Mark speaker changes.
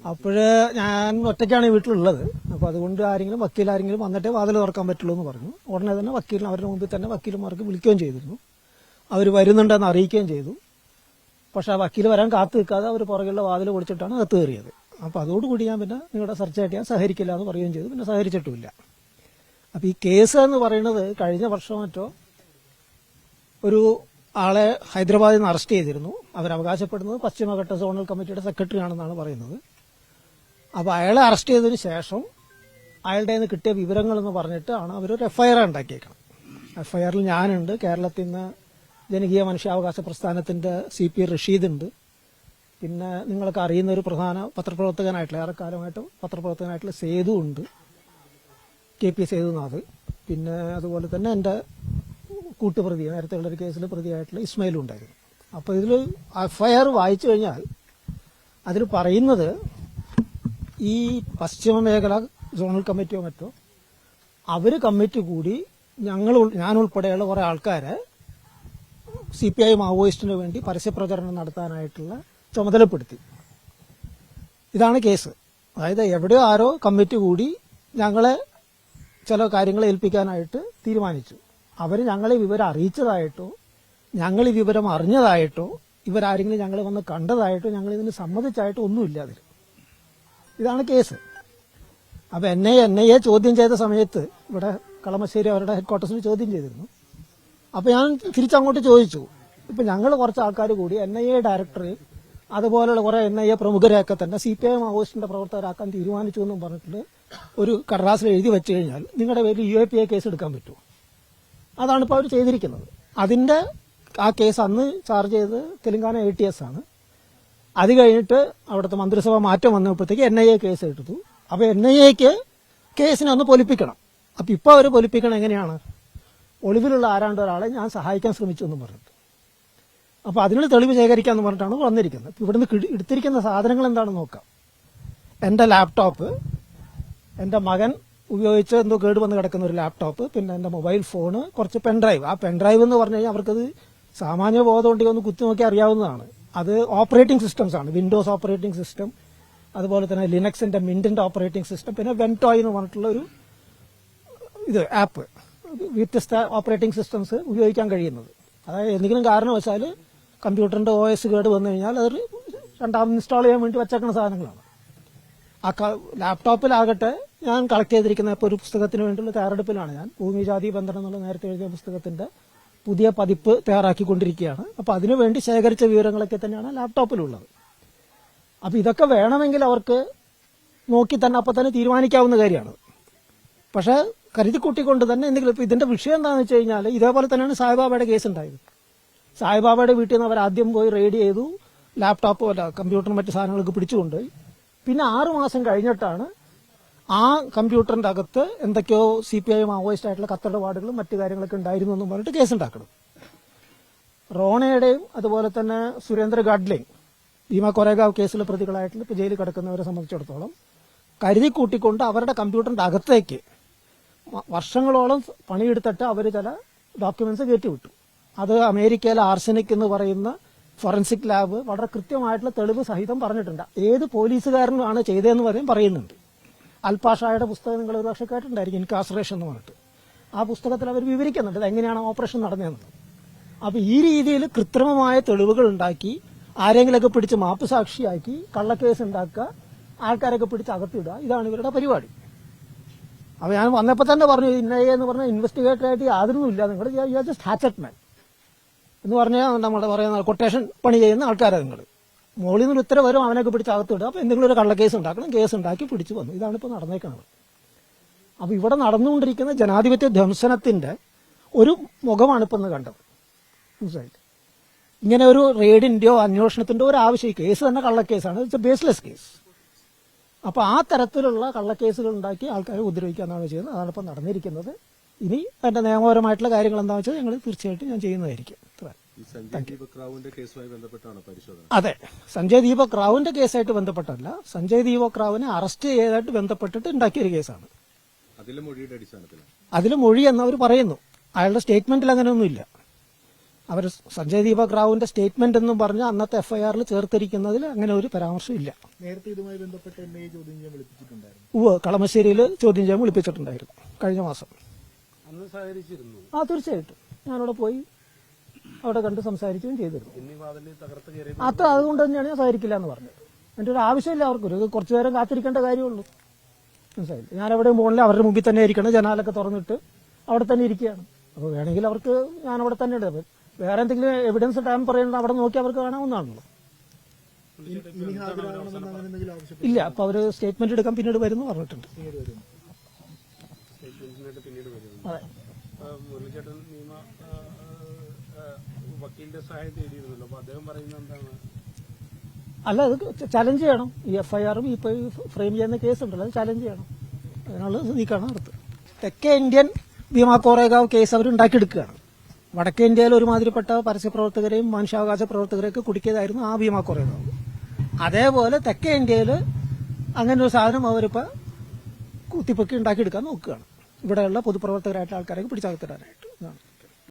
Speaker 1: അപ്പോഴ് ഞാൻ ഒറ്റയ്ക്കാണ് ഈ വീട്ടിലുള്ളത്. അപ്പോൾ അതുകൊണ്ട് വക്കീലാരെങ്കിലും വന്നിട്ടേ വാതിൽ തുറക്കാൻ പറ്റുള്ളൂ എന്ന് പറഞ്ഞു. ഉടനെ തന്നെ വക്കീലിന് അവരുടെ മുമ്പിൽ തന്നെ വക്കീലന്മാർക്ക് വിളിക്കുകയും ചെയ്തിരുന്നു. അവർ വരുന്നുണ്ടെന്ന് അറിയിക്കുകയും ചെയ്തു. പക്ഷെ ആ വക്കീൽ വരാൻ കാത്തു നിൽക്കാതെ അവർ പുറകിലുള്ള വാതിൽ പൊളിച്ചിട്ടാണ് അകത്ത് കയറിയത്. അപ്പോൾ അതോടുകൂടി ഞാൻ പിന്നെ നിങ്ങളുടെ സെർച്ചായിട്ട് ഞാൻ സഹകരിക്കില്ല എന്ന് പറയുകയും ചെയ്തു. പിന്നെ സഹകരിച്ചിട്ടുമില്ല. അപ്പോൾ ഈ കേസ് എന്ന് പറയുന്നത് കഴിഞ്ഞ വർഷം മറ്റോ ഒരു ആളെ ഹൈദരാബാദിൽ നിന്ന് അറസ്റ്റ് ചെയ്തിരുന്നു. അവരവകാശപ്പെടുന്നത് പശ്ചിമഘട്ട സോണൽ കമ്മിറ്റിയുടെ സെക്രട്ടറി ആണെന്നാണ് പറയുന്നത്. അപ്പോൾ അയാളെ അറസ്റ്റ് ചെയ്തതിന് ശേഷം അയാളുടെ നിന്ന് കിട്ടിയ വിവരങ്ങളെന്ന് പറഞ്ഞിട്ടാണ് അവരൊരു എഫ്ഐആർ ഉണ്ടാക്കിയേക്കണം. എഫ്ഐആറിൽ ഞാനുണ്ട്, കേരളത്തിൽ നിന്ന് ജനകീയ മനുഷ്യാവകാശ പ്രസ്ഥാനത്തിന്റെ CP റഷീദ് ഉണ്ട്, പിന്നെ നിങ്ങൾക്ക് അറിയുന്ന ഒരു പ്രധാന പത്രപ്രവർത്തകനായിട്ടുള്ള ഏറെക്കാലമായിട്ട് പത്രപ്രവർത്തകനായിട്ടുള്ള സേതു ഉണ്ട്, KP സേതുനാഥ്, പിന്നെ അതുപോലെ തന്നെ എൻ്റെ കൂട്ടുപ്രതി നേരത്തെ ഉള്ളൊരു കേസിൽ പ്രതിയായിട്ടുള്ള ഇസ്മയിലും ഉണ്ടായിരുന്നു. അപ്പോൾ ഇതിൽ എഫ്ഐആർ വായിച്ചു കഴിഞ്ഞാൽ അതിൽ പറയുന്നത് ഈ പശ്ചിമ മേഖല സോണൽ കമ്മിറ്റിയോ മറ്റോ അവർ കമ്മിറ്റി കൂടി ഞാൻ ഉൾപ്പെടെയുള്ള കുറേ ആൾക്കാരെ CPI മാവോയിസ്റ്റിന് വേണ്ടി പരസ്യപ്രചരണം നടത്താനായിട്ടുള്ള ചുമതലപ്പെടുത്തി. ഇതാണ് കേസ്. അതായത് എവിടെയോ ആരോ കമ്മിറ്റി കൂടി ഞങ്ങളെ ചില കാര്യങ്ങൾ ഏൽപ്പിക്കാനായിട്ട് തീരുമാനിച്ചു. അവർ ഞങ്ങളെ വിവരം അറിയിച്ചതായിട്ടോ ഞങ്ങൾ ഈ വിവരം അറിഞ്ഞതായിട്ടോ ഇവരാരെങ്കിലും ഞങ്ങളെ വന്ന് കണ്ടതായിട്ടോ ഞങ്ങൾ ഇതിന് സമ്മതിച്ചായിട്ടോ ഒന്നുമില്ല അതിൽ. ഇതാണ് കേസ്. അപ്പോൾ NIA ചോദ്യം ചെയ്ത സമയത്ത് ഇവിടെ കളമശ്ശേരി അവരുടെ ഹെഡ്ക്വാർട്ടേഴ്സിൽ ചോദ്യം ചെയ്തിരുന്നു. അപ്പോൾ ഞാൻ തിരിച്ചങ്ങോട്ട് ചോദിച്ചു, ഇപ്പം ഞങ്ങൾ കുറച്ച് ആൾക്കാർ കൂടി NIA ഡയറക്ടറെ അതുപോലെയുള്ള കുറേ NIA പ്രമുഖരെയൊക്കെ തന്നെ CPI മാവോയിസ്റ്റിന്റെ പ്രവർത്തകരാക്കാൻ തീരുമാനിച്ചു എന്നും പറഞ്ഞിട്ട് ഒരു കടലാസിൽ എഴുതി വെച്ച് കഴിഞ്ഞാൽ നിങ്ങളുടെ പേരിൽ UAPA കേസ് എടുക്കാൻ പറ്റുമോ? അതാണ് ഇപ്പോൾ അവർ ചെയ്തിരിക്കുന്നത്. അതിന്റെ ആ കേസ് അന്ന് ചാർജ് ചെയ്ത് തെലങ്കാന ATS ആണ്. അത് കഴിഞ്ഞിട്ട് അവിടുത്തെ മന്ത്രിസഭ മാറ്റം വന്നപ്പോഴത്തേക്ക് NIA കേസ് എടുത്തു. അപ്പോൾ NIAക്ക് കേസിനെ ഒന്ന് പൊലിപ്പിക്കണം. അപ്പോൾ ഇപ്പോൾ അവർ പൊലിപ്പിക്കണം എങ്ങനെയാണ്? ഒളിവിലുള്ള ആരാണ്ട് ഒരാളെ ഞാൻ സഹായിക്കാൻ ശ്രമിച്ചു എന്ന് പറഞ്ഞിട്ട്. അപ്പോൾ അതിനുള്ള തെളിവ് ശേഖരിക്കാമെന്ന് പറഞ്ഞിട്ടാണ് വന്നിരിക്കുന്നത്. ഇവിടുന്ന് എടുത്തിരിക്കുന്ന സാധനങ്ങൾ എന്താണെന്ന് നോക്കാം. എൻ്റെ ലാപ്ടോപ്പ്, എൻ്റെ മകൻ ഉപയോഗിച്ച് എന്തോ കേട് വന്ന് കിടക്കുന്ന ഒരു ലാപ്ടോപ്പ്, പിന്നെ എൻ്റെ മൊബൈൽ ഫോണ്, കുറച്ച് പെൻഡ്രൈവ്. ആ പെൻഡ്രൈവ് എന്ന് പറഞ്ഞു കഴിഞ്ഞാൽ അവർക്കത് സാമാന്യ ബോധം ഉണ്ടെങ്കിൽ ഒന്ന് കുത്തിനോക്കി അറിയാവുന്നതാണ്. അത് ഓപ്പറേറ്റിംഗ് സിസ്റ്റംസ് ആണ്. വിൻഡോസ് ഓപ്പറേറ്റിംഗ് സിസ്റ്റം, അതുപോലെ തന്നെ ലിനക്സിന്റെ മിന്റിന്റെ ഓപ്പറേറ്റിംഗ് സിസ്റ്റം, പിന്നെ വെൻടോയ് എന്ന് പറഞ്ഞിട്ടുള്ള ഒരു ആപ്പ്, വ്യത്യസ്ത ഓപ്പറേറ്റിംഗ് സിസ്റ്റംസ് ഉപയോഗിക്കാൻ കഴിയുന്നത്. അതായത് എന്തെങ്കിലും കാരണവശാൽ കമ്പ്യൂട്ടറിന്റെ OS കേട് വന്നു കഴിഞ്ഞാൽ അത് രണ്ടാമത് ഇൻസ്റ്റാൾ ചെയ്യാൻ വേണ്ടി വച്ചേക്കുന്ന സാധനങ്ങളാണ്. ആ ലാപ്ടോപ്പിലാകട്ടെ ഞാൻ കളക്ട് ചെയ്തിരിക്കുന്ന ഇപ്പോൾ ഒരു പുസ്തകത്തിന് വേണ്ടിയുള്ള തയ്യാറെടുപ്പിലാണ് ഞാൻ. ഭൂമി ജാതി ബന്ധനം എന്നുള്ള നേരത്തെ എഴുതിയ പുസ്തകത്തിന്റെ പുതിയ പതിപ്പ് തയ്യാറാക്കിക്കൊണ്ടിരിക്കുകയാണ്. അപ്പോൾ അതിനുവേണ്ടി ശേഖരിച്ച വിവരങ്ങളൊക്കെ തന്നെയാണ് ലാപ്ടോപ്പിലുള്ളത്. അപ്പോൾ ഇതൊക്കെ വേണമെങ്കിൽ അവർക്ക് നോക്കി തന്നെ അപ്പം തന്നെ തീരുമാനിക്കാവുന്ന കാര്യമാണ്. പക്ഷേ കരുതിക്കൂട്ടിക്കൊണ്ട് തന്നെ എന്തെങ്കിലും ഇപ്പോൾ ഇതിന്റെ വിഷയം എന്താണെന്ന് വെച്ച് കഴിഞ്ഞാൽ ഇതേപോലെ തന്നെയാണ് സായിബാബയുടെ കേസ് ഉണ്ടായത്. സായിബാബയുടെ വീട്ടിൽ നിന്ന് അവർ ആദ്യം പോയി റെയ്ഡ് ചെയ്തു, ലാപ്ടോപ്പോ അല്ല കമ്പ്യൂട്ടറും മറ്റു സാധനങ്ങളൊക്കെ പിടിച്ചുകൊണ്ടുപോയി. പിന്നെ 6 മാസം കഴിഞ്ഞിട്ടാണ് ആ കമ്പ്യൂട്ടറിന്റെ അകത്ത് എന്തൊക്കെയോ CPI മാവോയിസ്റ്റ് ആയിട്ടുള്ള കത്തിടപാടുകളും മറ്റു കാര്യങ്ങളൊക്കെ ഉണ്ടായിരുന്നു എന്നും പറഞ്ഞിട്ട് കേസുണ്ടാക്കണം. റോണയുടെയും അതുപോലെ തന്നെ സുരേന്ദ്ര ഗാഡ്ലിംഗ്, ഭീമ കൊറേഗാവ് കേസിലെ പ്രതികളായിട്ടുള്ള ഇപ്പോൾ ജയിലിൽ കിടക്കുന്നവരെ സംബന്ധിച്ചിടത്തോളം കരുതിക്കൂട്ടിക്കൊണ്ട് അവരുടെ കമ്പ്യൂട്ടറിന്റെ അകത്തേക്ക് വർഷങ്ങളോളം പണിയെടുത്തിട്ട് അവർ ചില ഡോക്യുമെന്റ്സ് കയറ്റിവിട്ടു. അത് അമേരിക്കയിലെ ആർസനിക് എന്ന് പറയുന്ന ഫോറൻസിക് ലാബ് വളരെ കൃത്യമായിട്ടുള്ള തെളിവ് സഹിതം പറഞ്ഞിട്ടുണ്ട്. ഏത് പോലീസുകാരനുമാണ് ചെയ്തതെന്ന് വരെയും പറയുന്നുണ്ട്. അൽപാഷായുടെ പുസ്തകം നിങ്ങൾ ഒരു പക്ഷേ കേട്ടിട്ടുണ്ടായിരിക്കും, ഇൻകാസറേഷൻ എന്ന് പറഞ്ഞിട്ട്. ആ പുസ്തകത്തിൽ അവർ വിവരിക്കുന്നുണ്ട് എങ്ങനെയാണ് ഓപ്പറേഷൻ നടന്നതെന്ന്. അപ്പോൾ ഈ രീതിയിൽ കൃത്രിമമായ തെളിവുകൾ ഉണ്ടാക്കി ആരെങ്കിലൊക്കെ പിടിച്ച് മാപ്പ് സാക്ഷിയാക്കി കള്ളക്കേസ് ഉണ്ടാക്കുക, ആൾക്കാരൊക്കെ പിടിച്ച് അകത്തിടുക, ഇതാണ് ഇവരുടെ പരിപാടി. അപ്പോൾ ഞാൻ വന്നപ്പോൾ തന്നെ പറഞ്ഞു, NIA എന്ന് പറഞ്ഞാൽ ഇൻവെസ്റ്റിഗേറ്ററായിട്ട് യാതൊന്നുമില്ല, നിങ്ങൾ ജസ്റ്റ് ഹാച്ചറ്റ്മാൻ എന്ന് പറഞ്ഞാൽ നമ്മുടെ പറയുന്ന കൊട്ടേഷൻ പണി ചെയ്യുന്ന ആൾക്കാരാണ് നിങ്ങൾ. മോളിൽ നിന്നൊരു ഉത്തരവ് വരും, അവനൊക്കെ പിടിച്ച് അകത്തിടുക, അപ്പോൾ എന്തെങ്കിലും ഒരു കള്ളക്കേസ് ഉണ്ടാക്കണം, കേസ് ഉണ്ടാക്കി പിടിച്ചു വന്നു. ഇതാണ് ഇപ്പോൾ നടന്നേക്കുന്നത്. അപ്പോൾ ഇവിടെ നടന്നുകൊണ്ടിരിക്കുന്ന ജനാധിപത്യ ധ്വംസനത്തിന്റെ ഒരു മുഖമാണ് ഇപ്പം കണ്ടത്. മനസ്സിലായില്ലേ? ഇങ്ങനെ ഒരു റെയ്ഡിന്റെയോ അന്വേഷണത്തിന്റെയോ ഒരു ആവശ്യം, കേസ് തന്നെ കള്ളക്കേസാണ്, ഇറ്റ്സ് എ ബേസ്ലെസ് കേസ്. അപ്പോൾ ആ തരത്തിലുള്ള കള്ളക്കേസുകൾ ഉണ്ടാക്കി ആൾക്കാരെ ഉപദ്രവിക്കുക എന്നാണ് ചെയ്യുന്നത്. അതാണ് ഇപ്പം നടന്നിരിക്കുന്നത്. ഇനി അതിന്റെ നിയമപരമായിട്ടുള്ള കാര്യങ്ങൾ എന്താണെന്ന് വെച്ചാൽ ഞങ്ങൾ തീർച്ചയായിട്ടും ഞാൻ ചെയ്യുന്നതായിരിക്കും. അതെ, സഞ്ജയ് ദീപക് റാവുവിന്റെ കേസായിട്ട് ബന്ധപ്പെട്ടല്ല, സഞ്ജയ് ദീപക് റാവുവിനെ അറസ്റ്റ് ചെയ്തതായിട്ട് ബന്ധപ്പെട്ടിട്ട് ഉണ്ടാക്കിയൊരു കേസാണ്. അതിൽ മൊഴി എന്നവർ പറയുന്നു. അയാളുടെ സ്റ്റേറ്റ്മെന്റിൽ അങ്ങനെയൊന്നുമില്ല. അവർ സഞ്ജയ് ദീപക് റാവുവിന്റെ സ്റ്റേറ്റ്മെന്റ് എന്നും പറഞ്ഞ് അന്നത്തെ എഫ്ഐആറിൽ ചേർത്തിരിക്കുന്നതിൽ അങ്ങനെ ഒരു പരാമർശം ഇല്ല.
Speaker 2: നേരത്തെ ഇതുമായി ബന്ധപ്പെട്ട് എന്നെ ചോദ്യം ചെയ്യാൻ വിളിപ്പിച്ചിട്ടുണ്ടായിരുന്നു.
Speaker 1: കളമശ്ശേരിയിൽ ചോദ്യം ചെയ്യാൻ വിളിപ്പിച്ചിട്ടുണ്ടായിരുന്നു കഴിഞ്ഞ മാസം.
Speaker 3: അന്ന് സഹകരിച്ചിരുന്നു.
Speaker 1: തീർച്ചയായിട്ടും ഞാനവിടെ പോയി അവിടെ കണ്ട് സംസാരിക്കുകയും ചെയ്തിരുന്നു.
Speaker 3: ഇനി വാതിൽ തകർത്ത് കയറി
Speaker 1: അതുകൊണ്ട് തന്നെയാണ് ഞാൻ സഹകരിക്കില്ല എന്ന് പറഞ്ഞത്. എൻ്റെ ഒരു ആവശ്യമില്ല അവർക്കൊരു കുറച്ചു നേരം കാത്തിരിക്കേണ്ട കാര്യമുള്ളൂ. മനസ്സിലായില്ല, ഞാൻ എവിടെയും പോകണില്ല, അവരുടെ മുമ്പിൽ തന്നെ ഇരിക്കണം, ജനാലൊക്കെ തുറന്നിട്ട് അവിടെ തന്നെ ഇരിക്കുകയാണ്. അപ്പോൾ വേണമെങ്കിൽ അവർക്ക് ഞാൻ അവിടെ തന്നെ ഉണ്ട്. വേറെ എന്തെങ്കിലും എവിഡൻസ് ടൈം പറയുന്നത് അവിടെ നോക്കി അവർക്ക് കാണാവുന്നതാണല്ലോ.
Speaker 2: ഇനി ഹാജരാകണമെന്ന് അങ്ങനെ എന്തെങ്കിലും ആവശ്യം
Speaker 1: ഇല്ല, അപ്പൊ അവര് സ്റ്റേറ്റ്മെന്റ് എടുക്കാൻ പിന്നീട് വരുന്നു പറഞ്ഞിട്ടുണ്ട്.
Speaker 3: സ്റ്റേറ്റ്മെന്റിനായിട്ട് പിന്നീട് വരുന്നു.
Speaker 1: അതെ,
Speaker 3: മുരളിച്ചേട്ടൻ നിയമ വക്കീലിന്റെ സഹായം തേടിയിരുന്നല്ലോ. അപ്പൊ അദ്ദേഹം പറയുന്നത് എന്താണ്?
Speaker 1: അല്ല, അത് ചലഞ്ച് ചെയ്യണം. ഈ എഫ്ഐആറും ഇപ്പൊ ഫ്രെയിം ചെയ്യുന്ന കേസുണ്ടല്ലോ, അത് ചലഞ്ച് ചെയ്യണം. അതിനുള്ള നീക്കാണ് അടുത്ത്. തെക്കേ ഇന്ത്യൻ ഭീമാ കോറേഗാവ് കേസ് അവർ ഉണ്ടാക്കിയെടുക്കുകയാണ്. വടക്കേ ഇന്ത്യയിൽ ഒരുമാതിരിപ്പെട്ട പരസ്യപ്രവർത്തകരെയും മനുഷ്യാവകാശ പ്രവർത്തകരെയൊക്കെ കുടുക്കിയതായിരുന്നു ആ ഭീമാ കോറേഗാവ്. അതേപോലെ തെക്കേ ഇന്ത്യയിൽ അങ്ങനെ ഒരു സാധനം അവരിപ്പോൾ കുത്തിപ്പൊക്കി ഉണ്ടാക്കിയെടുക്കാൻ നോക്കുകയാണ്. ഇവിടെയുള്ള പൊതുപ്രവർത്തകരായിട്ടുള്ള ആൾക്കാരെ പിടിച്ചകത്തിടാനായിട്ട്.